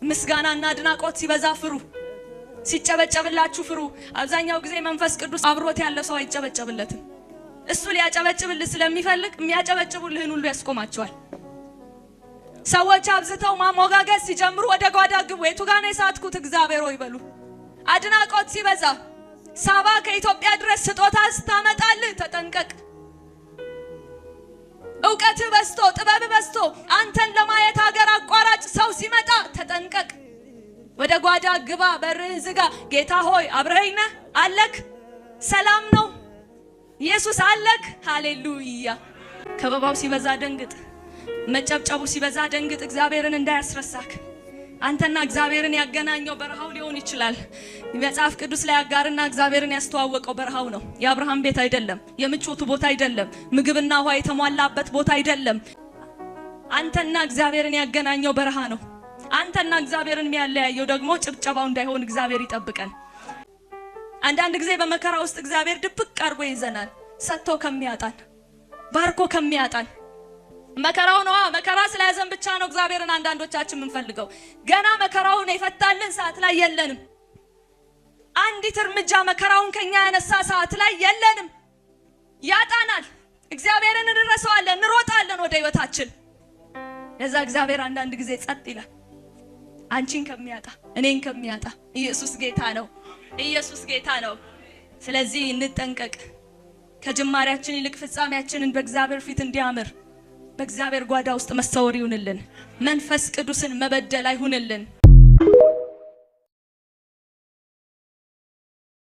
ምስጋናና አድናቆት ሲበዛ ፍሩ፣ ሲጨበጨብላችሁ ፍሩ። አብዛኛው ጊዜ መንፈስ ቅዱስ አብሮት ያለ ሰው አይጨበጨብለትም። እሱ ሊያጨበጭብልህ ስለሚፈልግ የሚያጨበጭቡልህን ሁሉ ያስቆማቸዋል። ሰዎች አብዝተው ማሞጋገስ ሲጀምሩ ወደ ጓዳ ግቡ። የቱ ጋር ነው የሳትኩት እግዚአብሔር ሆይ በሉ። አድናቆት ሲበዛ ሳባ ከኢትዮጵያ ድረስ ስጦታ ስታመጣልህ ተጠንቀቅ። እውቀት በስቶ ጥበብ በስቶ አንተን ለማየት ሀገር አቋራጭ ሰው ሲመጣ ተጠንቀቅ። ወደ ጓዳ ግባ፣ በርህን ዝጋ። ጌታ ሆይ አብረኸኝ ነህ አለክ? ሰላም ነው ኢየሱስ አለክ? ሃሌሉያ። ከበባው ሲበዛ ደንግጥ፣ መጨብጨቡ ሲበዛ ደንግጥ። እግዚአብሔርን እንዳያስረሳክ። አንተና እግዚአብሔርን ያገናኘው በረሃው ሊሆን ይችላል። መጽሐፍ ቅዱስ ላይ አጋርና እግዚአብሔርን ያስተዋወቀው በረሃው ነው። የአብርሃም ቤት አይደለም፣ የምቾቱ ቦታ አይደለም፣ ምግብና ውሃ የተሟላበት ቦታ አይደለም። አንተና እግዚአብሔርን ያገናኘው በረሃ ነው። አንተና እግዚአብሔርን የሚያለያየው ደግሞ ጭብጨባው እንዳይሆን እግዚአብሔር ይጠብቀን። አንዳንድ ጊዜ በመከራ ውስጥ እግዚአብሔር ድብቅ አርጎ ይዘናል። ሰጥቶ ከሚያጣን፣ ባርኮ ከሚያጣን። መከራው ነው። መከራ ስለያዘን ብቻ ነው እግዚአብሔርን አንዳንዶቻችን የምንፈልገው። ገና መከራውን የፈታልን ሰዓት ላይ የለንም። አንዲት እርምጃ መከራውን ከኛ ያነሳ ሰዓት ላይ የለንም። ያጣናል። እግዚአብሔርን እንረሳዋለን፣ እንሮጣለን ወደ ህይወታችን። ለዛ እግዚአብሔር አንዳንድ ጊዜ ጸጥ ይላል። አንቺን ከሚያጣ፣ እኔን ከሚያጣ። ኢየሱስ ጌታ ነው። ኢየሱስ ጌታ ነው። ስለዚህ እንጠንቀቅ። ከጅማሬያችን ይልቅ ፍጻሜያችንን በእግዚአብሔር ፊት እንዲያምር በእግዚአብሔር ጓዳ ውስጥ መሰወር ይሁንልን። መንፈስ ቅዱስን መበደል አይሁንልን።